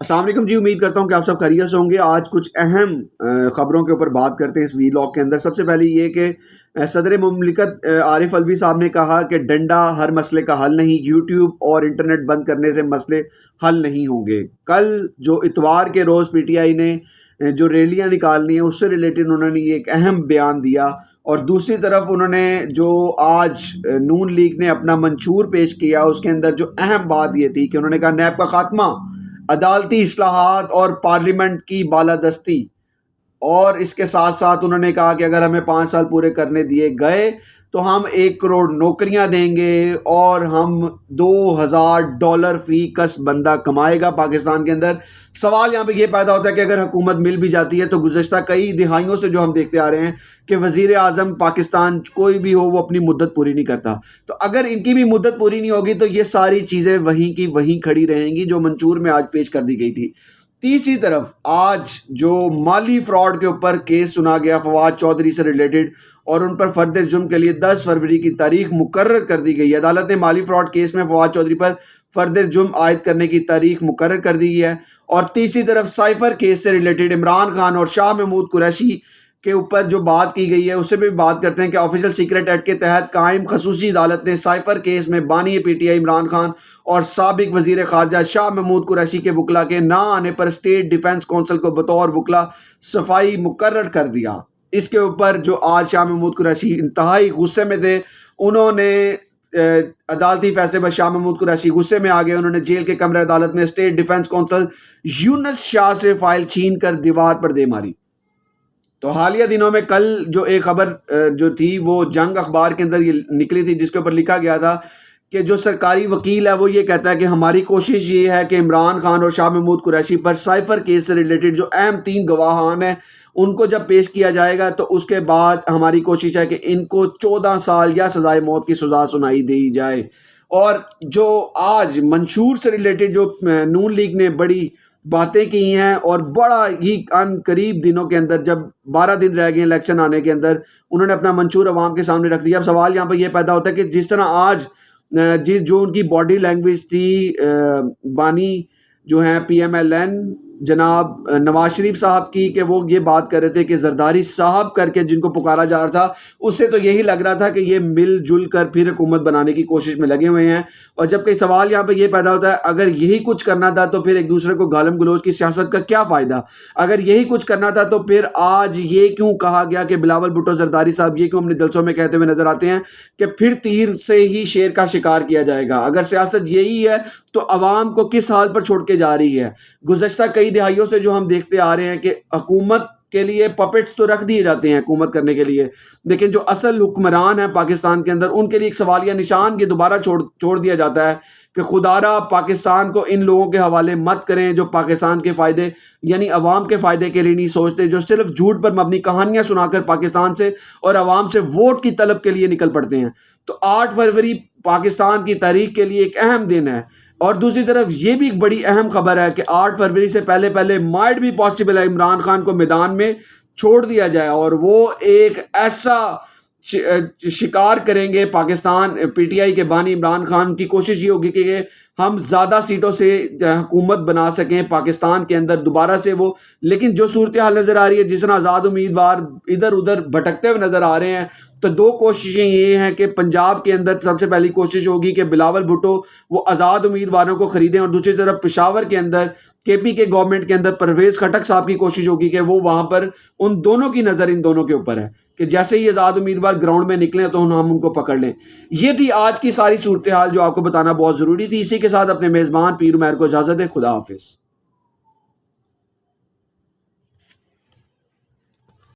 السلام علیکم جی، امید کرتا ہوں کہ آپ سب خیریت سے ہوں گے۔ آج کچھ اہم خبروں کے اوپر بات کرتے ہیں اس ویلاگ کے اندر۔ سب سے پہلے یہ کہ صدر مملکت عارف علوی صاحب نے کہا کہ ڈنڈا ہر مسئلے کا حل نہیں، یوٹیوب اور انٹرنیٹ بند کرنے سے مسئلے حل نہیں ہوں گے۔ کل جو اتوار کے روز پی ٹی آئی نے جو ریلیاں نکالنی ہیں اس سے ریلیٹڈ انہوں نے یہ ایک اہم بیان دیا، اور دوسری طرف انہوں نے جو آج نون لیگ نے اپنا منشور پیش کیا اس کے اندر جو اہم بات یہ تھی کہ انہوں نے کہا نیب کا خاتمہ، عدالتی اصلاحات اور پارلیمنٹ کی بالادستی، اور اس کے ساتھ ساتھ انہوں نے کہا کہ اگر ہمیں 5 سال پورے کرنے دیے گئے تو ہم 1 کروڑ نوکریاں دیں گے اور ہم $2000 فی کس بندہ کمائے گا پاکستان کے اندر۔ سوال یہاں پہ یہ پیدا ہوتا ہے کہ اگر حکومت مل بھی جاتی ہے تو گزشتہ کئی دہائیوں سے جو ہم دیکھتے آ رہے ہیں کہ وزیر اعظم پاکستان کوئی بھی ہو وہ اپنی مدت پوری نہیں کرتا، تو اگر ان کی بھی مدت پوری نہیں ہوگی تو یہ ساری چیزیں وہیں کی وہیں کھڑی رہیں گی جو منشور میں آج پیش کر دی گئی تھی۔ تیسری طرف آج جو مالی فراڈ کے اوپر کیس سنا گیا فواد چودھری سے ریلیٹڈ، اور ان پر فردِ جرم کے لیے 10 فروری کی تاریخ مقرر کر دی گئی ہے۔ عدالت نے مالی فراڈ کیس میں فواد چودھری پر فردِ جرم عائد کرنے کی تاریخ مقرر کر دی ہے۔ اور تیسری طرف سائفر کیس سے ریلیٹڈ عمران خان اور شاہ محمود قریشی کے اوپر جو بات کی گئی ہے اس سے بھی بات کرتے ہیں کہ آفیشل سیکرٹ ایکٹ کے تحت قائم خصوصی عدالت نے سائفر کیس میں بانی P T I Imran Khan اور سابق وزیر خارجہ شاہ محمود قریشی کے وکلاء کے نہ آنے پر اسٹیٹ ڈیفنس کونسل کو بطور وکلاء صفائی مقرر کر دیا۔ اس کے اوپر جو آج شاہ محمود قریشی انتہائی غصے میں تھے، انہوں نے عدالتی فیصلے پر شاہ محمود قریشی غصے میں آ گئے، انہوں نے جیل کے کمرے عدالت میں اسٹیٹ ڈیفنس کونسل یونس شاہ سے فائل چھین کر دیوار پر دے ماری۔ تو حالیہ دنوں میں کل جو ایک خبر جو تھی وہ جنگ اخبار کے اندر یہ نکلی تھی، جس کے اوپر لکھا گیا تھا کہ جو سرکاری وکیل ہے وہ یہ کہتا ہے کہ ہماری کوشش یہ ہے کہ عمران خان اور شاہ محمود قریشی پر سائفر کیس سے ریلیٹڈ جو اہم 3 گواہان ہیں ان کو جب پیش کیا جائے گا تو اس کے بعد ہماری کوشش ہے کہ ان کو 14 سال یا سزائے موت کی سزا سنائی دی جائے۔ اور جو آج منشور سے ریلیٹڈ جو نون لیگ نے بڑی باتیں کی ہیں، اور بڑا ہی ان قریب دنوں کے اندر جب 12 دن رہ گئے الیکشن آنے کے اندر انہوں نے اپنا منشور عوام کے سامنے رکھ دیا۔ اب سوال یہاں پہ یہ پیدا ہوتا ہے کہ جس طرح آج جو ان کی باڈی لینگویج تھی، بانی جو ہیں پی ایم ایل این جناب نواز شریف صاحب کی، کہ وہ یہ بات کر رہے تھے کہ زرداری صاحب کر کے جن کو پکارا جا رہا تھا، اس سے تو یہی لگ رہا تھا کہ یہ مل جل کر پھر حکومت بنانے کی کوشش میں لگے ہوئے ہیں۔ اور جبکہ سوال یہاں پہ یہ پیدا ہوتا ہے اگر یہی کچھ کرنا تھا تو پھر ایک دوسرے کو گالم گلوچ کی سیاست کا کیا فائدہ؟ اگر یہی کچھ کرنا تھا تو پھر آج یہ کیوں کہا گیا کہ بلاول بھٹو زرداری صاحب یہ کیوں اپنے جلسوں میں کہتے ہوئے نظر آتے ہیں کہ پھر تیر سے ہی شیر کا شکار کیا جائے گا؟ اگر سیاست یہی ہے تو عوام کو کس حال پر چھوڑ کے جا رہی ہے؟ گزشتہ کئی دہائیوں سے جو ہم دیکھتے آ رہے ہیں کہ حکومت کے لیے پپٹس تو رکھ دیے جاتے ہیں حکومت کرنے کے لیے، لیکن جو اصل حکمران ہیں پاکستان کے اندر ان کے لیے ایک سوالیہ نشان یہ دوبارہ چھوڑ دیا جاتا ہے کہ خدا را پاکستان کو ان لوگوں کے حوالے مت کریں جو پاکستان کے فائدے یعنی عوام کے فائدے کے لیے نہیں سوچتے، جو صرف جھوٹ پر مبنی کہانیاں سنا کر پاکستان سے اور عوام سے ووٹ کی طلب کے لیے نکل پڑتے ہیں۔ تو 8 فروری پاکستان کی تاریخ کے لیے ایک اہم دن ہے، اور دوسری طرف یہ بھی ایک بڑی اہم خبر ہے کہ 8 فروری سے پہلے مائٹ بھی پاسبل ہے عمران خان کو میدان میں چھوڑ دیا جائے اور وہ ایک ایسا شکار کریں گے پاکستان پی ٹی آئی کے بانی عمران خان کی کوشش یہ ہوگی کہ ہم زیادہ سیٹوں سے حکومت بنا سکیں پاکستان کے اندر دوبارہ سے وہ، لیکن جو صورتحال نظر آ رہی ہے جس طرح آزاد امیدوار ادھر ادھر بھٹکتے ہوئے نظر آ رہے ہیں، تو 2 کوششیں یہ ہیں کہ پنجاب کے اندر سب سے پہلی کوشش ہوگی کہ بلاول بھٹو وہ آزاد امیدواروں کو خریدیں، اور دوسری طرف پشاور کے اندر کے پی کے گورنمنٹ کے اندر پرویز خٹک صاحب کی کوشش ہوگی کہ وہ وہاں پر ان دونوں کی نظر ان دونوں کے اوپر ہے کہ جیسے ہی آزاد امیدوار گراؤنڈ میں نکلیں تو ہم ان کو پکڑ لیں۔ یہ تھی آج کی ساری صورتحال جو آپ کو بتانا بہت ضروری تھی۔ اسی کے ساتھ اپنے میزبان پیر عمیر کو اجازت دیں۔ خدا حافظ۔